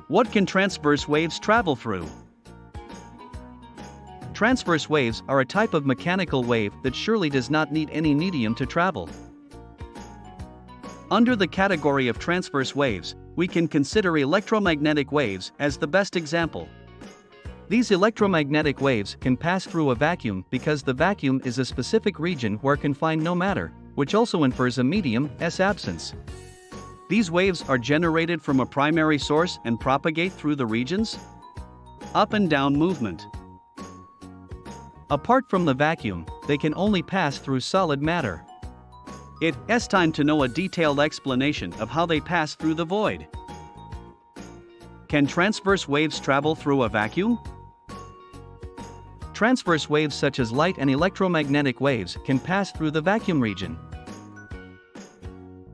What can transverse waves travel through? Transverse waves are a type of mechanical wave that surely does not need any medium to travel. Under the category of transverse waves, we can consider electromagnetic waves as the best example. These electromagnetic waves can pass through a vacuum because the vacuum is a specific region where can find no matter, which also infers a medium's absence. These waves are generated from a primary source and propagate through the regions. Up and down movement. Apart from the vacuum, they can only pass through solid matter. It's time to know a detailed explanation of how they pass through the void. Can transverse waves travel through a vacuum? Transverse waves such as light and electromagnetic waves can pass through the vacuum region.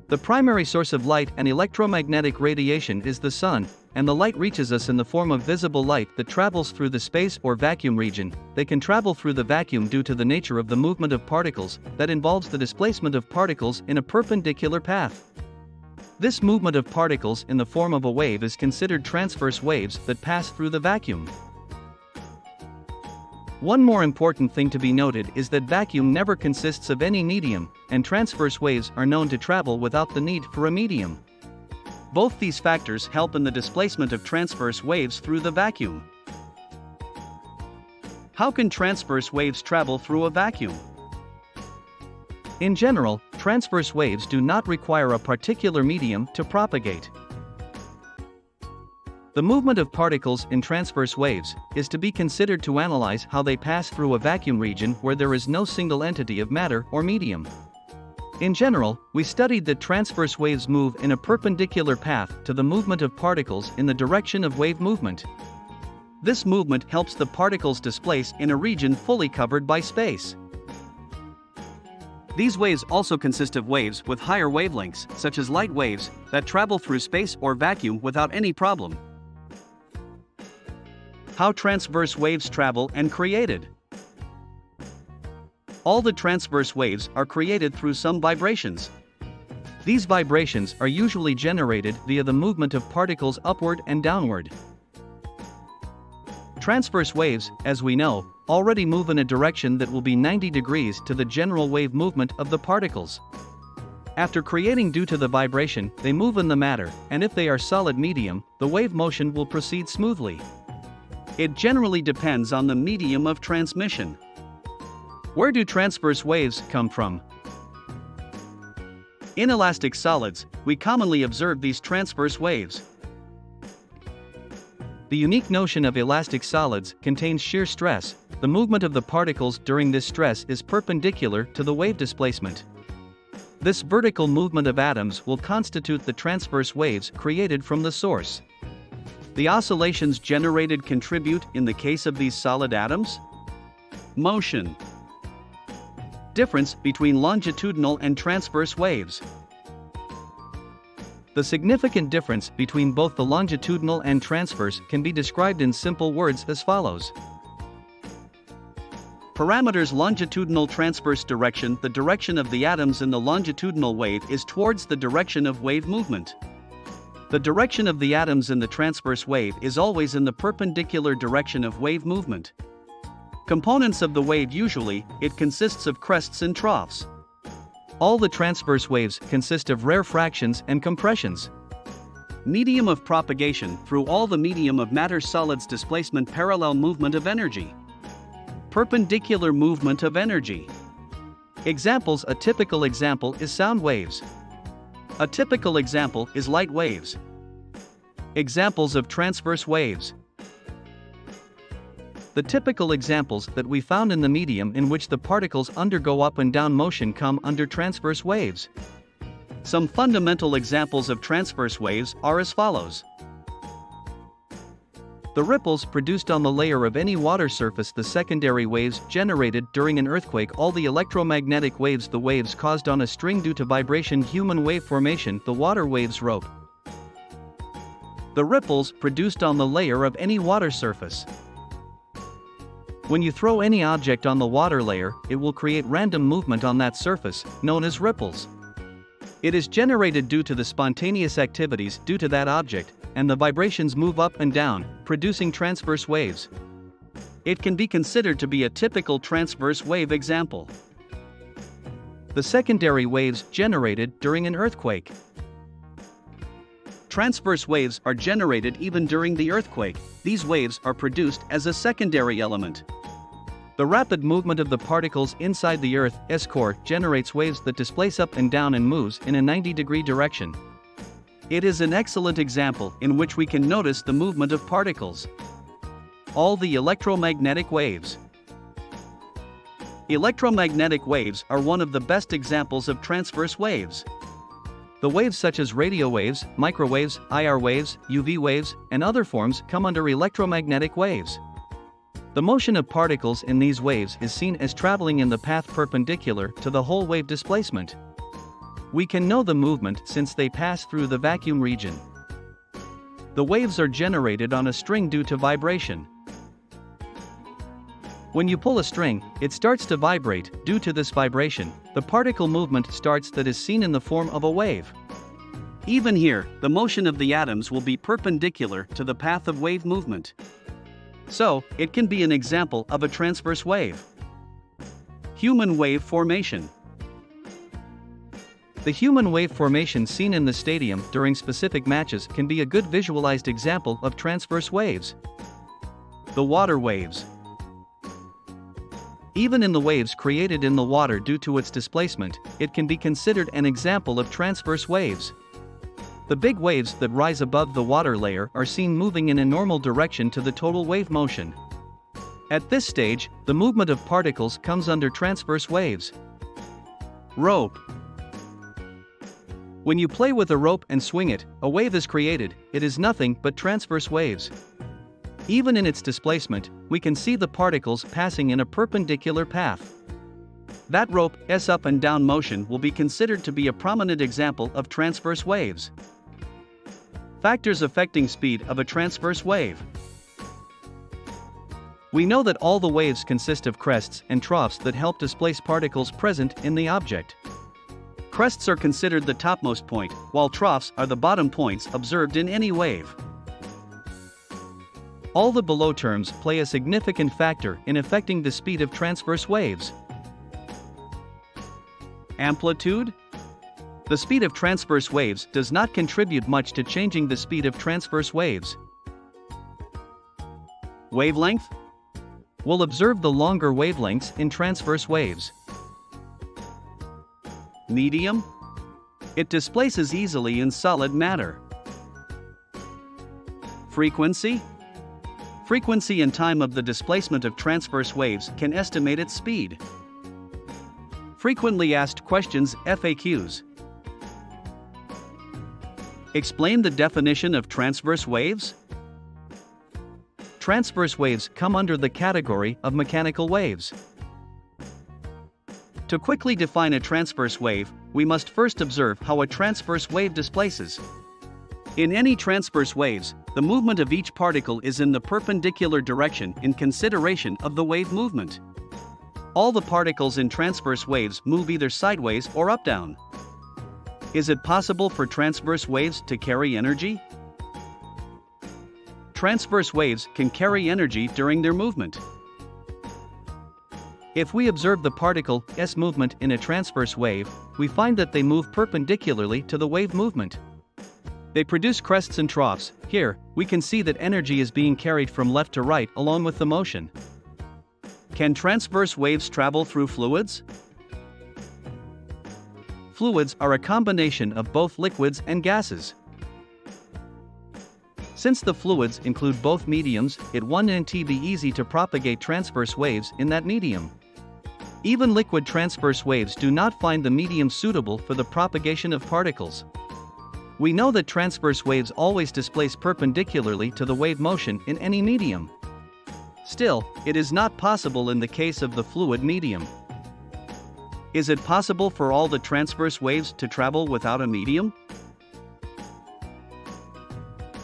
The primary source of light and electromagnetic radiation is the sun, and the light reaches us in the form of visible light that travels through the space or vacuum region. They can travel through the vacuum due to the nature of the movement of particles that involves the displacement of particles in a perpendicular path. This movement of particles in the form of a wave is considered transverse waves that pass through the vacuum. One more important thing to be noted is that vacuum never consists of any medium, and transverse waves are known to travel without the need for a medium. Both these factors help in the displacement of transverse waves through the vacuum. How can transverse waves travel through a vacuum? In general, transverse waves do not require a particular medium to propagate. The movement of particles in transverse waves is to be considered to analyze how they pass through a vacuum region where there is no single entity of matter or medium. In general, we studied that transverse waves move in a perpendicular path to the movement of particles in the direction of wave movement. This movement helps the particles displace in a region fully covered by space. These waves also consist of waves with higher wavelengths, such as light waves, that travel through space or vacuum without any problem. How transverse waves travel and created. All the transverse waves are created through some vibrations. These vibrations are usually generated via the movement of particles upward and downward. Transverse waves, as we know, already move in a direction that will be 90 degrees to the general wave movement of the particles. After creating due to the vibration, they move in the matter, and if they are solid medium, the wave motion will proceed smoothly. It generally depends on the medium of transmission. Where do transverse waves come from? In elastic solids, we commonly observe these transverse waves. The unique notion of elastic solids contains shear stress. The movement of the particles during this stress is perpendicular to the wave displacement. This vertical movement of atoms will constitute the transverse waves created from the source. The oscillations generated contribute, in the case of these solid atoms, motion. Difference between longitudinal and transverse waves. The significant difference between both the longitudinal and transverse can be described in simple words as follows. Parameters: longitudinal transverse direction. The direction of the atoms in the longitudinal wave is towards the direction of wave movement. The direction of the atoms in the transverse wave is always in the perpendicular direction of wave movement. Components of the wave: usually, it consists of crests and troughs. All the transverse waves consist of rare fractions and compressions. Medium of propagation: through all the medium of matter solids. Displacement: parallel movement of energy. Perpendicular movement of energy. Examples: a typical example is sound waves. A typical example is light waves. Examples of transverse waves. The typical examples that we found in the medium in which the particles undergo up and down motion come under transverse waves. Some fundamental examples of transverse waves are as follows. The ripples produced on the layer of any water surface. The secondary waves generated during an earthquake. All the electromagnetic waves. The waves caused on a string due to vibration. Human wave formation. The water waves rope. the ripples produced on the layer of any water surface. When you throw any object on the water layer, it will create random movement on that surface, known as ripples. It is generated due to the spontaneous activities due to that object, and the vibrations move up and down, producing transverse waves. It can be considered to be a typical transverse wave example. The secondary waves generated during an earthquake. Transverse waves are generated even during the earthquake. These waves are produced as a secondary element. The rapid movement of the particles inside the Earth's core generates waves that displace up and down and moves in a 90-degree direction. It is an excellent example in which we can notice the movement of particles. All the electromagnetic waves. Electromagnetic waves are one of the best examples of transverse waves. The waves such as radio waves, microwaves, IR waves, UV waves, and other forms come under electromagnetic waves. The motion of particles in these waves is seen as traveling in the path perpendicular to the whole wave displacement. We can know the movement since they pass through the vacuum region. The waves are generated on a string due to vibration. When you pull a string, it starts to vibrate. Due to this vibration, the particle movement starts that is seen in the form of a wave. Even here, the motion of the atoms will be perpendicular to the path of wave movement. So, it can be an example of a transverse wave. Human wave formation. The human wave formation seen in the stadium during specific matches can be a good visualized example of transverse waves. The water waves. Even in the waves created in the water due to its displacement, it can be considered an example of transverse waves. The big waves that rise above the water layer are seen moving in a normal direction to the total wave motion. At this stage, the movement of particles comes under transverse waves. Rope. When you play with a rope and swing it, a wave is created. It is nothing but transverse waves. Even in its displacement, we can see the particles passing in a perpendicular path. That rope's up and down motion will be considered to be a prominent example of transverse waves. Factors affecting speed of a transverse wave. We know that all the waves consist of crests and troughs that help displace particles present in the object. Crests are considered the topmost point, while troughs are the bottom points observed in any wave. All the below terms play a significant factor in affecting the speed of transverse waves. Amplitude? The speed of transverse waves does not contribute much to changing the speed of transverse waves. Wavelength? We'll observe the longer wavelengths in transverse waves. Medium? It displaces easily in solid matter. Frequency? Frequency and time of the displacement of transverse waves can estimate its speed. Frequently asked questions (FAQs). Explain the definition of transverse waves. Transverse waves come under the category of mechanical waves. To quickly define a transverse wave, we must first observe how a transverse wave displaces. In any transverse waves, the movement of each particle is in the perpendicular direction in consideration of the wave movement. All the particles in transverse waves move either sideways or up-down. Is it possible for transverse waves to carry energy? Transverse waves can carry energy during their movement. If we observe the particle's movement in a transverse wave, we find that they move perpendicularly to the wave movement. They produce crests and troughs. Here, we can see that energy is being carried from left to right along with the motion. Can transverse waves travel through fluids? Fluids are a combination of both liquids and gases. Since the fluids include both mediums, it won't be easy to propagate transverse waves in that medium. Even liquid transverse waves do not find the medium suitable for the propagation of particles. We know that transverse waves always displace perpendicularly to the wave motion in any medium. Still, it is not possible in the case of the fluid medium. Is it possible for all the transverse waves to travel without a medium?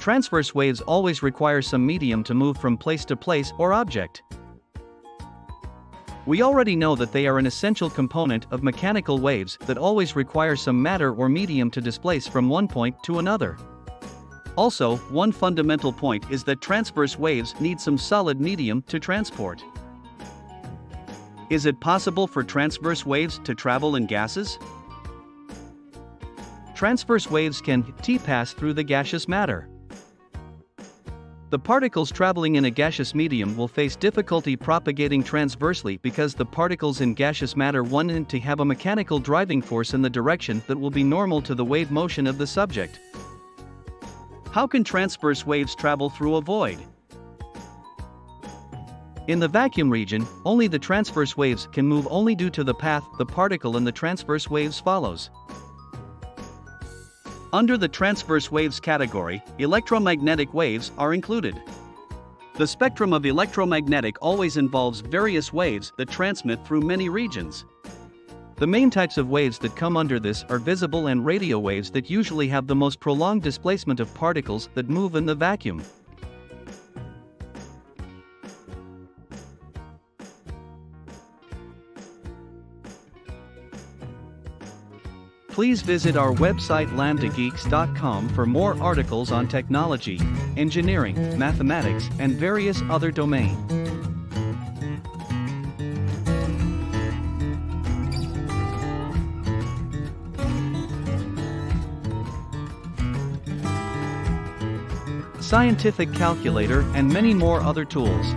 transverse waves always require some medium to move from place to place or object. We already know that they are an essential component of mechanical waves that always require some matter or medium to displace from one point to another. Also, one fundamental point is that transverse waves need some solid medium to transport. Is it possible for transverse waves to travel in gases? Transverse waves can pass through the gaseous matter. The particles traveling in a gaseous medium will face difficulty propagating transversely because the particles in gaseous matter want to have a mechanical driving force in the direction that will be normal to the wave motion of the subject. How can transverse waves travel through a void? In the vacuum region, only the transverse waves can move only due to the path the particle in the transverse waves follows. Under the transverse waves category, electromagnetic waves are included. The spectrum of electromagnetic always involves various waves that transmit through many regions. The main types of waves that come under this are visible and radio waves that usually have the most prolonged displacement of particles that move in the vacuum. Please visit our website lambdageeks.com for more articles on technology, engineering, mathematics, and various other domains. Scientific calculator and many more other tools.